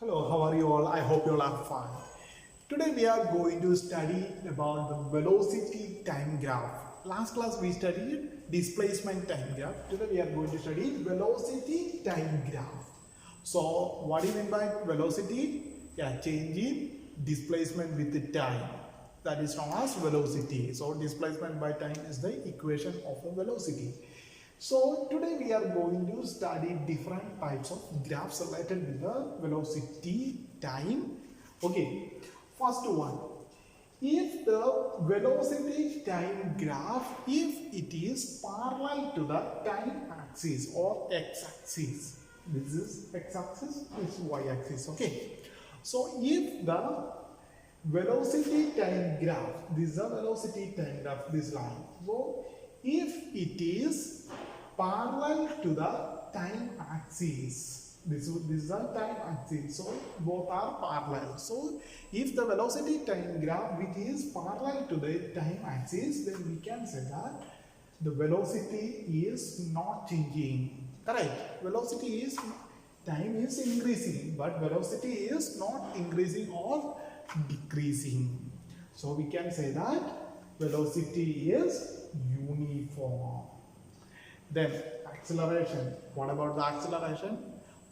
Hello, how are you all? I hope you all are fine. Today we are going to study about the velocity time graph. Last class we studied displacement time graph. Today we are going to study velocity time graph. So what do you mean by velocity? Yeah, change in displacement with the time. That is known as velocity. So displacement by time is the equation of a velocity. So today we are going to study different types of graphs related with the velocity time. Okay, first one. If the velocity time graph, if it is parallel to the time axis or x-axis, this is x-axis, this is y-axis. Okay, so if the velocity time graph, this is a velocity time graph, this line. So if it is parallel to the time axis, this is a time axis, so both are parallel. So if the velocity time graph which is parallel to the time axis, then we can say that the velocity is not changing. Correct? Velocity is, time is increasing, but velocity is not increasing or decreasing. So we can say that velocity is uniform. Then acceleration. What about the acceleration?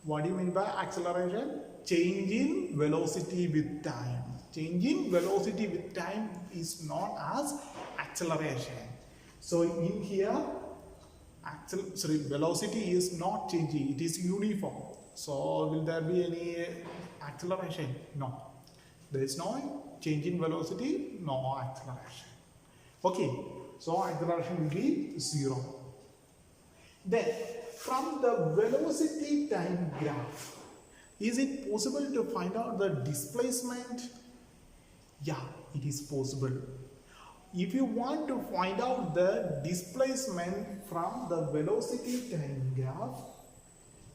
What do you mean by acceleration? Change in velocity with time. Change in velocity with time is known as acceleration. So in here, velocity is not changing, it is uniform. So will there be any acceleration? No. There is no change in velocity, no acceleration. Okay, so acceleration will be 0. Then from the velocity time graph, is it possible to find out the displacement? Yeah, it is possible. If you want to find out the displacement from the velocity time graph,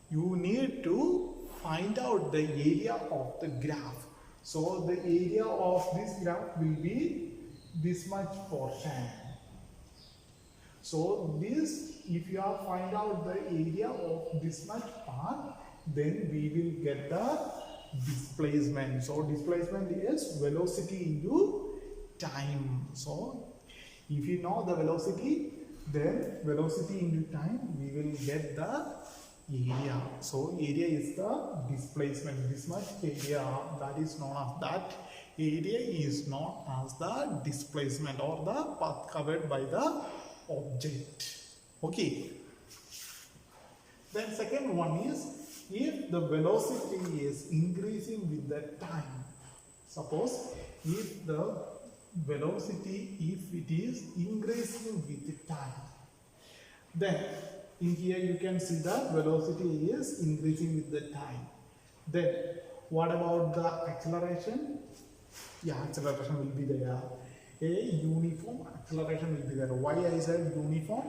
you need to find out the area of the graph. So the area of this graph will be this much portion. So this, if you are find out the area of this much part, then we will get the displacement. So displacement is velocity into time. So if you know the velocity, then velocity into time, we will get the area. So area is the displacement. This much area, that is known as that area is known as the displacement or the path covered by the object. Okay. Then second one is, if the velocity is increasing with the time. Suppose if the velocity, if it is increasing with the time, then in here you can see the velocity is increasing with the time. Then what about the acceleration? Yeah, acceleration will be there. A uniform acceleration will be there. Why I said uniform?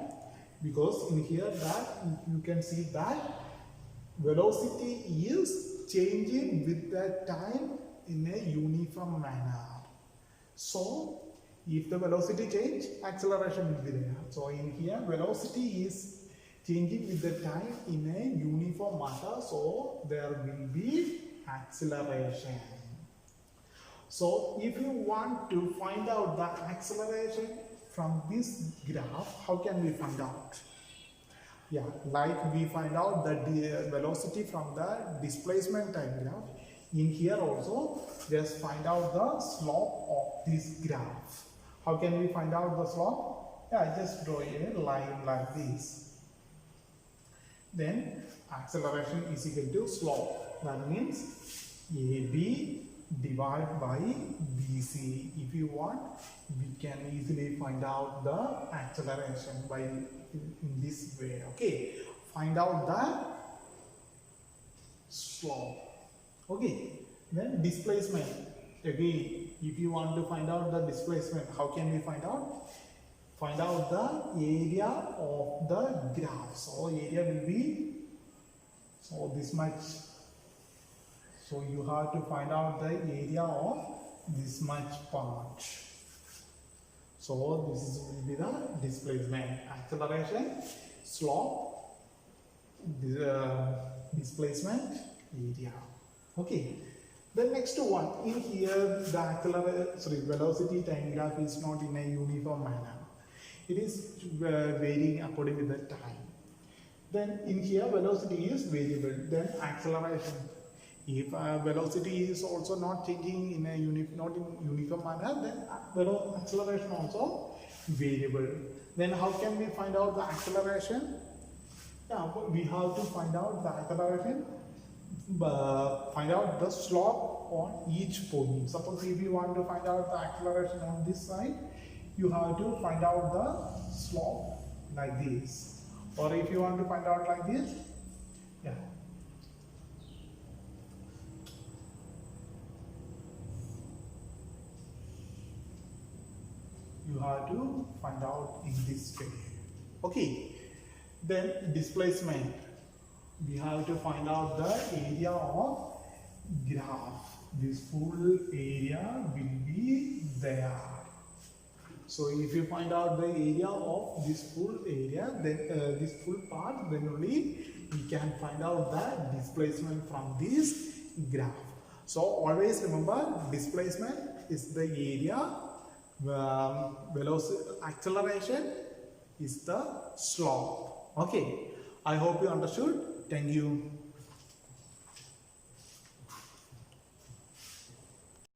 Because in here that you can see that velocity is changing with the time in a uniform manner. So if the velocity change, acceleration will be there. So in here velocity is changing with the time in a uniform manner, so there will be acceleration. So if you want to find out the acceleration from this graph, how can we find out? Yeah, like we find out the velocity from the displacement time graph. In here also, just find out the slope of this graph. How can we find out the slope? Yeah, just draw a line like this. Then acceleration is equal to slope. That means AB divided by BC. If you want, we can easily find out the acceleration by in this way. Okay, find out the slope. Okay, then displacement. Again, if you want to find out the displacement, how can we find out? Find out the area of the graph. So area will be this much. So you have to find out the area of this much part. So this will be the displacement. Acceleration, slope, displacement, area. Okay. The next one in here, the velocity time graph is not in a uniform manner. It is varying according to the time. Then in here velocity is variable. Then acceleration. If velocity is also not changing in a not in uniform manner, then acceleration also variable. Then how can we find out the acceleration? Yeah, we have to find out the acceleration. Find out the slope on each point. Suppose if you want to find out the acceleration on this side, you have to find out the slope like this. Or if you want to find out like this, yeah. You have to find out in this way. Okay. Then displacement. We have to find out the area of graph. This full area will be there. So if you find out the area of this full area, then this full part, then only we can find out the displacement from this graph. So always remember, displacement is the area, velocity, acceleration is the slope. Okay, I hope you understood. Thank you.